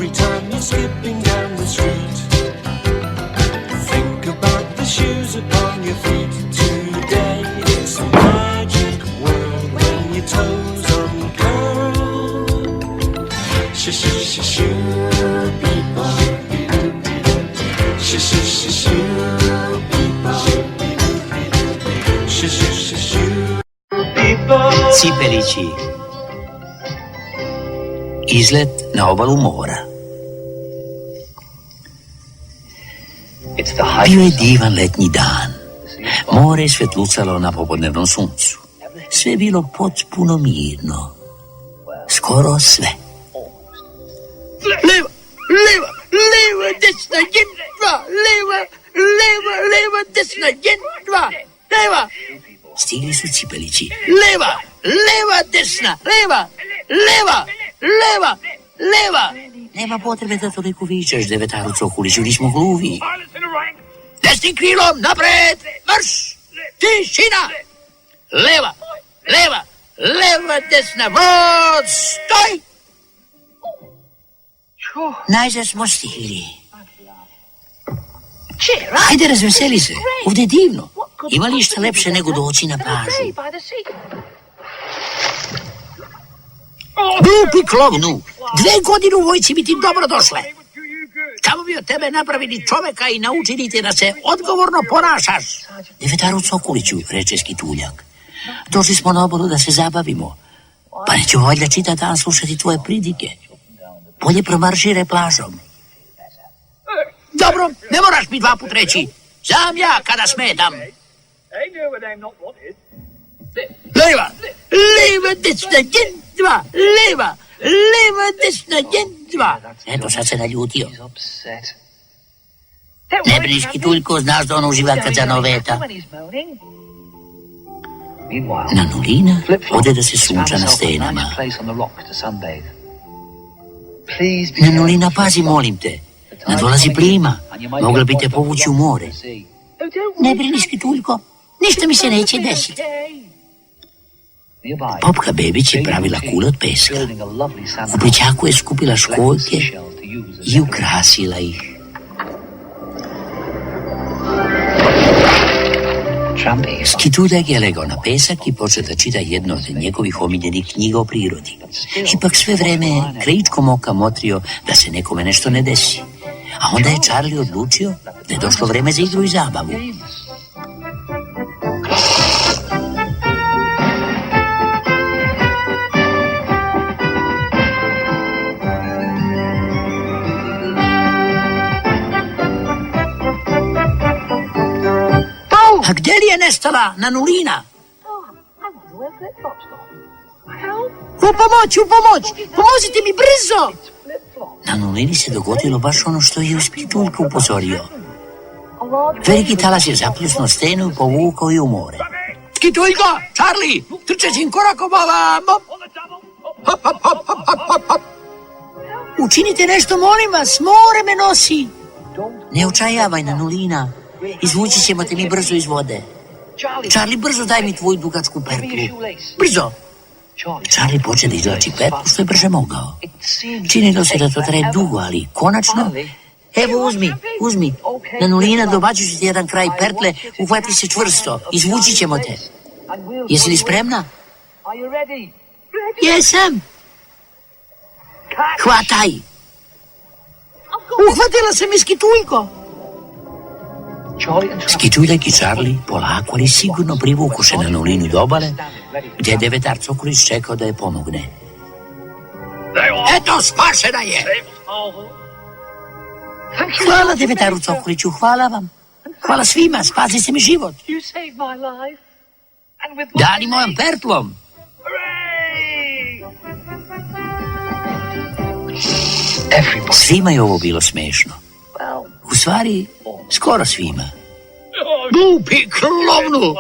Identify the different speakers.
Speaker 1: every time you're skipping down the street. Think about the shoes upon your feet today. It's a magic world when your toes uncurl. Shoo people. Shoo people.
Speaker 2: Cipelići. Izlet na obalu mora. Bio je divan letnji dan. More je svetlucalo na popodnevnom suncu. Sve je bilo potpuno mirno. Skoro sve.
Speaker 3: Leva, desna, dva, leva, desna, dva, leva.
Speaker 2: Stigli su Cipelići.
Speaker 3: Leva, desna, leva.
Speaker 2: Nema potrebe da toliko vičeš, devetaru Cokuliću, nismo gluvi.
Speaker 3: Desnim krilom, napred, marš, tišina. Leva, desna, vod, stoj.
Speaker 2: Najzad smo stigli. Hajde, razveseli se. Ovdje je divno. Ima li šta lepše nego doći na plažu?
Speaker 3: Glupi klovnu, 2 godine u vojci bi ti dobro došle. Kako bi od tebe napravili čoveka i naučili te da se odgovorno ponašaš?
Speaker 2: Devetaru Cokuliću, reče Skituljak. Došli smo na obalu da se zabavimo. Pa nećemo valjda čitav dan slušati tvoje pridike. Bolje promaršire plažom.
Speaker 3: Dobro, ne moraš mi 2 put reći. Znam ja kada smetam. Leva, desna, dva, leva, desna, dva.
Speaker 2: Eto, sad se naljutio. Ne brini, Skituljko, znaš da on uživa kad zanoveta. Nanulina ode da se sunča na stenama. Nanulina, pazi, molim te. Nadolazi plima. Mogla bi te povući u more. Ne brini, Skituljko, ništa mi se neće desiti. Popka Bebić je pravila kule od peska. U plićaku je skupila školjke i ukrasila ih. Skituljak je legao na pesak i počeo da čita jedno od njegovih omiljenih knjiga o prirodi. Ipak sve vreme je krajičkom oka motrio da se nekome nešto ne desi. A onda je Charlie odlučio da je došlo vreme za igru i zabavu.
Speaker 3: A gdje li je nestala Nanulina? U pomoć! Pomozite mi brzo!
Speaker 2: Nanulini se dogodilo baš ono što je Skituljka upozorio. Veliki talas je zapljusnuo stenu i povukao je u more.
Speaker 3: Skituljko, Charlie, trčećim korakom ovamo. Hop. Učinite nešto, molim vas, more me nosi.
Speaker 2: Ne očajavaj, Nanulina. Izvući ćemo te mi brzo iz vode. Charlie, brzo daj mi tvoju dugačku pertlu.
Speaker 3: Brzo.
Speaker 2: Charlie poče da izvlači pertlu što je brže mogao. Činilo se da to traje dugo, ali konačno... Evo, uzmi. Nanulina, dobaću ću ti jedan kraj pertle, uhvati se čvrsto. Izvući ćemo te. Jesi li spremna?
Speaker 3: Jesam.
Speaker 2: Hvataj.
Speaker 3: Uhvatila se mi Skituljko.
Speaker 2: Skituljak i Charlie polako ali sigurno privukuše Nanulinu do obale, gdje je devetar Cokulić čekao da je pomogne.
Speaker 3: Eto, spašena je.
Speaker 2: Hvala devetaru Cokuliću, hvala vam. Hvala svima, spasili ste mi život. Dali mojom pertlom. Svima je ovo bilo smešno. U stvari, skoro svima.
Speaker 3: Glupi klovnu!